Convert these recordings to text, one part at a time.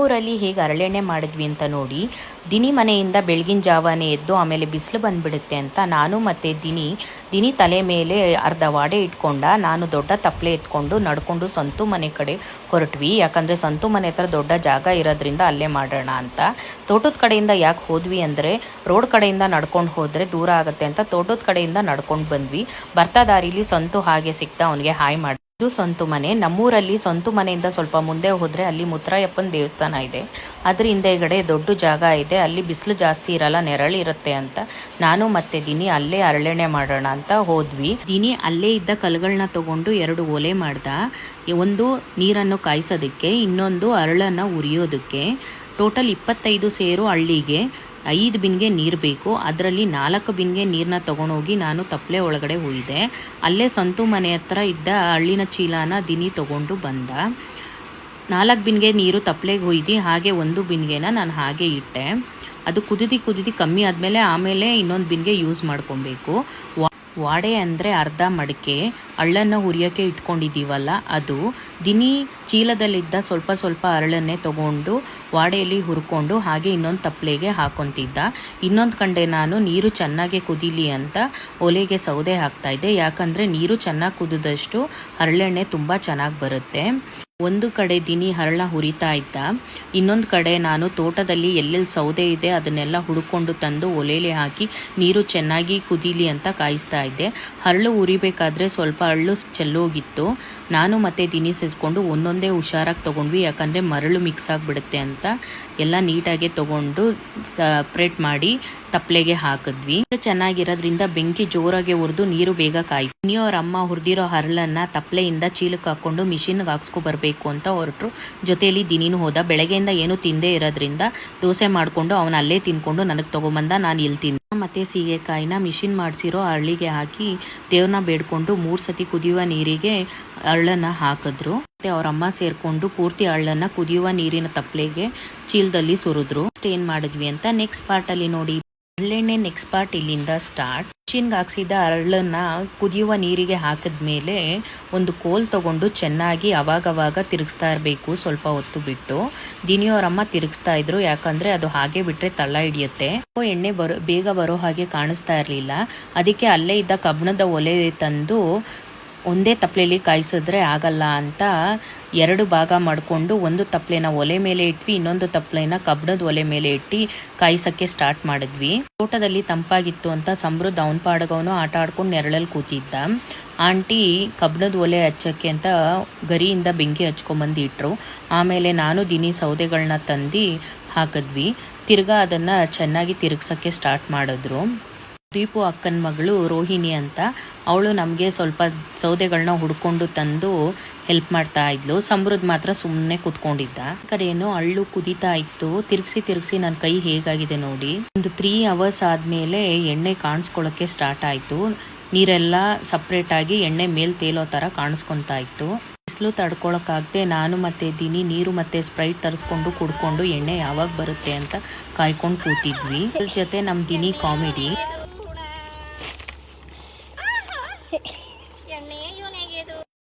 ನಮ್ಮೂರಲ್ಲಿ ಹೇಗೆ ಹರಳೆಣ್ಣೆ ಮಾಡಿದ್ವಿ ಅಂತ ನೋಡಿ. ದಿನಿ ಮನೆಯಿಂದ ಬೆಳಗಿನ ಜಾವನೇ ಎದ್ದು ಆಮೇಲೆ ಬಿಸಿಲು ಬಂದುಬಿಡುತ್ತೆ ಅಂತ ನಾನು ಮತ್ತು ದಿನಿ ತಲೆ ಮೇಲೆ ಅರ್ಧ ವಾಡೆ ಇಟ್ಕೊಂಡ. ನಾನು ದೊಡ್ಡ ತಪ್ಪಲೆ ಎತ್ಕೊಂಡು ನಡ್ಕೊಂಡು ಸಂತು ಮನೆ ಕಡೆ ಹೊರಟ್ವಿ. ಯಾಕಂದರೆ ಸಂತು ಮನೆ ಹತ್ರ ದೊಡ್ಡ ಜಾಗ ಇರೋದ್ರಿಂದ ಅಲ್ಲೇ ಮಾಡೋಣ ಅಂತ. ತೋಟದ ಕಡೆಯಿಂದ ಯಾಕೆ ಹೋದ್ವಿ ಅಂದರೆ ರೋಡ್ ಕಡೆಯಿಂದ ನಡ್ಕೊಂಡು ಹೋದರೆ ದೂರ ಆಗುತ್ತೆ ಅಂತ ತೋಟದ ಕಡೆಯಿಂದ ನಡ್ಕೊಂಡು ಬಂದ್ವಿ. ಬರ್ತಾ ದಾರಿಲಿ ಸಂತು ಹಾಗೆ ಸಿಕ್ತಾ, ಅವನಿಗೆ ಹಾಯ್ ಮಾಡಿ. ಇದು ಸಂತು ಮನೆ. ನಮ್ಮೂರಲ್ಲಿ ಸಂತು ಮನೆಯಿಂದ ಸ್ವಲ್ಪ ಮುಂದೆ ಹೋದರೆ ಅಲ್ಲಿ ಮುತ್ತರಾಯಪ್ಪನ ದೇವಸ್ಥಾನ ಇದೆ. ಅದ್ರ ಹಿಂದೆಗಡೆ ದೊಡ್ಡ ಜಾಗ ಇದೆ. ಅಲ್ಲಿ ಬಿಸಿಲು ಜಾಸ್ತಿ ಇರಲ್ಲ, ನೆರಳಿರುತ್ತೆ ಅಂತ ನಾನು ಮತ್ತೆ ದಿನಿ ಅಲ್ಲೇ ಹರಳೆಣ್ಣೆ ಮಾಡೋಣ ಅಂತ ಹೋದ್ವಿ. ದಿನಿ ಅಲ್ಲೇ ಇದ್ದ ಕಲ್ಲುಗಳನ್ನ ತಗೊಂಡು 2 ಒಲೆ ಮಾಡ್ದ. ಒಂದು ನೀರನ್ನು ಕಾಯಿಸೋದಕ್ಕೆ, ಇನ್ನೊಂದು ಹರಳನ್ನು ಉರಿಯೋದಕ್ಕೆ. ಟೋಟಲ್ 25 ಸೇರು ಹಳ್ಳಿಗೆ 5 ಬಿನ್ಗೆ ನೀರು ಬೇಕು. ಅದರಲ್ಲಿ 4 ಬಿನ್ಗೆ ನೀರನ್ನ ತೊಗೊಂಡೋಗಿ ನಾನು ತಪ್ಪಲೆ ಒಳಗಡೆ ಹುಯ್ದೆ. ಅಲ್ಲೇ ಸಂತು ಮನೆ ಹತ್ರ ಇದ್ದ ಹಳ್ಳಿನ ಚೀಲನ ದಿನಿ ತೊಗೊಂಡು ಬಂದ. 4 ಬಿನ್ಗೆ ನೀರು ತಪ್ಪಲೆಗೆ ಹುಯ್ದು ಹಾಗೆ 1 ಬಿನ್ಗೆನ ನಾನು ಹಾಗೆ ಇಟ್ಟೆ. ಅದು ಕುದಿದು ಕಮ್ಮಿ ಆದಮೇಲೆ ಆಮೇಲೆ ಇನ್ನೊಂದು ಬಿನ್ಗೆ ಯೂಸ್ ಮಾಡ್ಕೊಬೇಕು. ವಾಡೆ ಅಂದರೆ ಅರ್ಧ ಮಡಿಕೆ ಹಳ್ಳನ್ನು ಹುರಿಯೋಕ್ಕೆ ಇಟ್ಕೊಂಡಿದ್ದೀವಲ್ಲ ಅದು. ದಿನಿ ಚೀಲದಲ್ಲಿದ್ದ ಸ್ವಲ್ಪ ಹರಳನ್ನೇ ತೊಗೊಂಡು ವಾಡೆಯಲ್ಲಿ ಹುರ್ಕೊಂಡು ಹಾಗೆ ಇನ್ನೊಂದು ತಪ್ಪಲೆಗೆ ಹಾಕೊತಿದ್ದ. ಇನ್ನೊಂದು ಕಡೆ ನಾನು ನೀರು ಚೆನ್ನಾಗಿ ಕುದೀಲಿ ಅಂತ ಒಲೆಗೆ ಸೌದೆ ಹಾಕ್ತಾಯಿದ್ದೆ. ಯಾಕಂದರೆ ನೀರು ಚೆನ್ನಾಗಿ ಕುದಿದಷ್ಟು ಹರಳೆಣ್ಣೆ ತುಂಬ ಚೆನ್ನಾಗಿ ಬರುತ್ತೆ. ಒಂದು ಕಡೆ ದಿನಿ ಹರಳ ಹುರಿತಾ ಇದ್ದ, ಇನ್ನೊಂದು ಕಡೆ ನಾನು ತೋಟದಲ್ಲಿ ಎಲ್ಲೆಲ್ಲಿ ಸೌದೆ ಇದೆ ಅದನ್ನೆಲ್ಲ ಹುಡ್ಕೊಂಡು ತಂದು ಒಲೆಯಲ್ಲಿ ಹಾಕಿ ನೀರು ಚೆನ್ನಾಗಿ ಕುದೀಲಿ ಅಂತ ಕಾಯಿಸ್ತಾ ಇದ್ದೆ. ಹರಳು ಉರಿಬೇಕಾದ್ರೆ ಸ್ವಲ್ಪ ಹರಳು ಚೆಲ್ಲೋಗಿತ್ತು. ನಾನು ಮತ್ತು ದಿನಿ ಸೇರಿಕೊಂಡು ಒಂದೊಂದೇ ಹುಷಾರಾಗಿ ತೊಗೊಂಡ್ವಿ. ಯಾಕಂದರೆ ಮರಳು ಮಿಕ್ಸ್ ಆಗಿಬಿಡುತ್ತೆ ಅಂತ ಎಲ್ಲ ನೀಟಾಗಿ ತೊಗೊಂಡು ಸಪ್ರೇಟ್ ಮಾಡಿ ತಪ್ಪಲೆಗೆ ಹಾಕಿದ್ವಿ. ಚೆನ್ನಾಗಿರೋದ್ರಿಂದ ಬೆಂಕಿ ಜೋರಾಗಿ ಹುರಿದು ನೀರು ಬೇಗ ಕಾಯ್ತು. ದಿನಿಯವ್ರ ಅಮ್ಮ ಹುರಿದಿರೋ ಹರಳನ್ನು ತಪ್ಪಲೆಯಿಂದ ಚೀಲಕ್ಕೆ ಹಾಕ್ಕೊಂಡು ಮಿಷಿನ್ಗೆ ಹಾಕ್ಸ್ಕೊ ಬರಬೇಕು ಅಂತ ಹೊರಟರು. ಜೊತೆಯಲ್ಲಿ ದಿನಿನೂ ಹೋದ. ಬೆಳಗ್ಗೆಯಿಂದ ಏನು ತಿಂದೇ ಇರೋದ್ರಿಂದ ದೋಸೆ ಮಾಡಿಕೊಂಡು ಅವನು ಅಲ್ಲೇ ತಿನ್ಕೊಂಡು ನನಗೆ ತೊಗೊಂಬಂದ. ನಾನು ಇಲ್ಲಿ ತಿಂದೆ. ಮತ್ತು ಸೀಗೆಕಾಯಿನ ಮಿಷಿನ್ ಮಾಡಿಸಿರೋ ಹರಳಿಗೆ ಹಾಕಿ ದೇವ್ರನ್ನ ಬೇಡ್ಕೊಂಡು 3 ಸತಿ ಕುದಿಯುವ ನೀರಿಗೆ ಹರಳನ್ನು ಹಾಕಿದ್ರು. ಮತ್ತು ಅವ್ರ ಅಮ್ಮ ಸೇರಿಕೊಂಡು ಪೂರ್ತಿ ಹರಳನ್ನು ಕುದಿಯುವ ನೀರಿನ ತಪ್ಪಲೆಗೆ ಚೀಲದಲ್ಲಿ ಸುರಿದ್ರು. ಏನು ಮಾಡಿದ್ವಿ ಅಂತ ನೆಕ್ಸ್ಟ್ ಪಾರ್ಟಲ್ಲಿ ನೋಡಿ. ಹರಳೆಣ್ಣೆ ನೆಕ್ಸ್ಟ್ ಪಾರ್ಟ್ ಇಲ್ಲಿಂದ ಸ್ಟಾರ್ಟ್. ಮಿಷಿನ್ಗೆ ಹಾಕ್ಸಿದ ಹರಳನ್ನು ಕುದಿಯುವ ನೀರಿಗೆ ಹಾಕಿದ್ಮೇಲೆ ಒಂದು ಕೋಲ್ ತೊಗೊಂಡು ಚೆನ್ನಾಗಿ ಅವಾಗವಾಗ ತಿರುಗಿಸ್ತಾ ಇರಬೇಕು, ಸ್ವಲ್ಪ ಹೊತ್ತು ಬಿಟ್ಟು. ದಿನಿಯವರಮ್ಮ ತಿರುಗಿಸ್ತಾ ಇದ್ರು. ಯಾಕಂದರೆ ಅದು ಹಾಗೆ ಬಿಟ್ಟರೆ ತಳ ಹಿಡಿಯುತ್ತೆ. ಎಣ್ಣೆ ಬೇಗ ಬರೋ ಹಾಗೆ ಕಾಣಿಸ್ತಾ ಇರಲಿಲ್ಲ. ಅದಕ್ಕೆ ಅಲ್ಲೇ ಇದ್ದ ಕಬ್ಬಣದ ಒಲೆ ತಂದು ಒಂದೇ ತಪ್ಪಲೆಯಲ್ಲಿ ಕಾಯಿಸಿದ್ರೆ ಆಗಲ್ಲ ಅಂತ 2 ಭಾಗ ಮಾಡಿಕೊಂಡು ಒಂದು ತಪ್ಪಲೆನ ಒಲೆ ಮೇಲೆ ಇಟ್ವಿ, ಇನ್ನೊಂದು ತಪ್ಪಲೆನ ಕಬ್ಬಣದ ಒಲೆ ಮೇಲೆ ಇಟ್ಟು ಕಾಯಿಸೋಕ್ಕೆ ಸ್ಟಾರ್ಟ್ ಮಾಡಿದ್ವಿ. ತೋಟದಲ್ಲಿ ತಂಪಾಗಿತ್ತು ಅಂತ ಸಮೃದ್ಧ ಅವನ ಪಾಡಗವನು ಆಟ ಆಡ್ಕೊಂಡು ನೆರಳಲ್ಲಿ ಕೂತಿದ್ದ. ಆಂಟಿ ಕಬ್ಬಣದ ಒಲೆ ಹಚ್ಚೋಕ್ಕೆ ಅಂತ ಗರಿಯಿಂದ ಬೆಂಕಿ ಹಚ್ಕೊಂಬಂದು ಇಟ್ಟರು. ಆಮೇಲೆ ನಾನು ದಿನಿ ಸೌದೆಗಳನ್ನ ತಂದು ಹಾಕಿದ್ವಿ. ತಿರ್ಗಾ ಅದನ್ನು ಚೆನ್ನಾಗಿ ತಿರುಗ್ಸೋಕ್ಕೆ ಸ್ಟಾರ್ಟ್ ಮಾಡಿದ್ರು. ದೀಪು ಅಕ್ಕನ ಮಗಳು ರೋಹಿಣಿ ಅಂತ, ಅವಳು ನಮಗೆ ಸ್ವಲ್ಪ ಸೌದೆಗಳನ್ನ ಹುಡ್ಕೊಂಡು ತಂದು ಹೆಲ್ಪ್ ಮಾಡ್ತಾ ಇದ್ಲು. ಸಮೃದ್ಧ ಮಾತ್ರ ಸುಮ್ಮನೆ ಕೂತ್ಕೊಂಡಿದ್ದ. ಕಡೆಯೇನು ಹಳ್ಳು ಕುದೀತಾ ಇತ್ತು. ತಿರುಗಿಸಿ ನನ್ನ ಕೈ ಹೇಗಾಗಿದೆ ನೋಡಿ. ಒಂದು 3 ಅವರ್ಸ್ ಆದಮೇಲೆ ಎಣ್ಣೆ ಕಾಣಿಸ್ಕೊಳ್ಳೋಕ್ಕೆ ಸ್ಟಾರ್ಟ್ ಆಯಿತು. ನೀರೆಲ್ಲ ಸಪ್ರೇಟಾಗಿ ಎಣ್ಣೆ ಮೇಲೆ ತೇಲೋ ಥರ ಕಾಣಿಸ್ಕೊತಾ ಇತ್ತು. ಬಿಸಿಲು ತಡ್ಕೊಳಕ್ಕಾಗದೆ ನಾನು ಮತ್ತು ದಿನಿ ನೀರು ಮತ್ತು ಸ್ಪ್ರೈಟ್ ತರಿಸ್ಕೊಂಡು ಕುಡ್ಕೊಂಡು ಎಣ್ಣೆ ಯಾವಾಗ ಬರುತ್ತೆ ಅಂತ ಕಾಯ್ಕೊಂಡು ಕೂತಿದ್ವಿ. ಅದ್ರ ಜೊತೆ ನಮ್ಮ ದಿನಿ ಕಾಮಿಡಿ.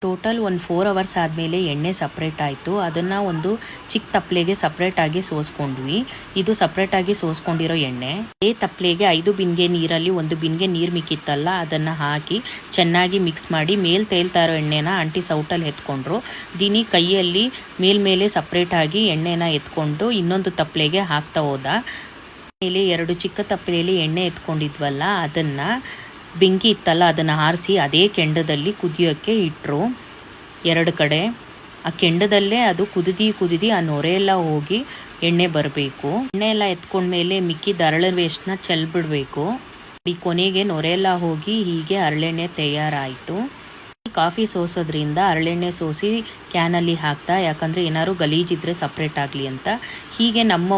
ಟೋಟಲ್ ಒಂದು 4 ಅವರ್ಸ್ ಆದಮೇಲೆ ಎಣ್ಣೆ ಸಪ್ರೇಟ್ ಆಯಿತು. ಅದನ್ನು ಒಂದು ಚಿಕ್ಕ ತಪ್ಪಲೆಗೆ ಸಪ್ರೇಟಾಗಿ ಸೋಸ್ಕೊಂಡ್ವಿ. ಇದು ಸಪ್ರೇಟಾಗಿ ಸೋಸ್ಕೊಂಡಿರೋ ಎಣ್ಣೆ. ಅದೇ ತಪ್ಪಲೆಗೆ 5 ಬಿನ್ಗೆ ನೀರಲ್ಲಿ 1 ಬಿನ್ಗೆ ನೀರು ಮಿಕ್ಕಿತ್ತಲ್ಲ ಅದನ್ನು ಹಾಕಿ ಚೆನ್ನಾಗಿ ಮಿಕ್ಸ್ ಮಾಡಿ ಮೇಲೆ ತೇಲ್ತಾ ಇರೋ ಎಣ್ಣೆನ ಆಂಟಿ ಸೌಟಲ್ಲಿ ಎತ್ಕೊಂಡ್ರು. ದಿನಿ ಕೈಯಲ್ಲಿ ಮೇಲ್ಮೇಲೆ ಸಪ್ರೇಟಾಗಿ ಎಣ್ಣೆನ ಎತ್ಕೊಂಡು ಇನ್ನೊಂದು ತಪ್ಪಲೆಗೆ ಹಾಕ್ತಾ ಹೋದ. ಮೇಲೆ 2 ಚಿಕ್ಕ ತಪ್ಪಲೆಯಲ್ಲಿ ಎಣ್ಣೆ ಎತ್ಕೊಂಡಿದ್ವಲ್ಲ ಅದನ್ನು ಬೆಂಕಿ ಇತ್ತಲ್ಲ ಅದನ್ನು ಆರಿಸಿ ಅದೇ ಕೆಂಡದಲ್ಲಿ ಕುದಿಯೋಕ್ಕೆ ಇಟ್ಟರು. 2 ಕಡೆ ಆ ಕೆಂಡದಲ್ಲೇ ಅದು ಕುದಿದು ಆ ನೊರೆ ಎಲ್ಲ ಹೋಗಿ ಎಣ್ಣೆ ಬರಬೇಕು. ಎಣ್ಣೆ ಎಲ್ಲ ಎತ್ಕೊಂಡ್ಮೇಲೆ ಮಿಕ್ಕಿದ ಹರಳು ವೇಸ್ಟ್ನ ಚೆಲ್ಬಿಡಬೇಕು. ಈ ಕೊನೆಗೆ ನೊರೆ ಎಲ್ಲ ಹೋಗಿ ಹೀಗೆ ಹರಳೆಣ್ಣೆ ತಯಾರಾಯಿತು. ಕಾಫಿ ಸೋಸೋದ್ರಿಂದ ಹರಳೆಣ್ಣೆ ಸೋಸಿ ಕ್ಯಾನಲ್ಲಿ ಹಾಕ್ತಾ, ಯಾಕಂದರೆ ಏನಾದ್ರು ಗಲೀಜಿದ್ರೆ ಸಪ್ರೇಟ್ ಆಗಲಿ ಅಂತ. ಹೀಗೆ ನಮ್ಮ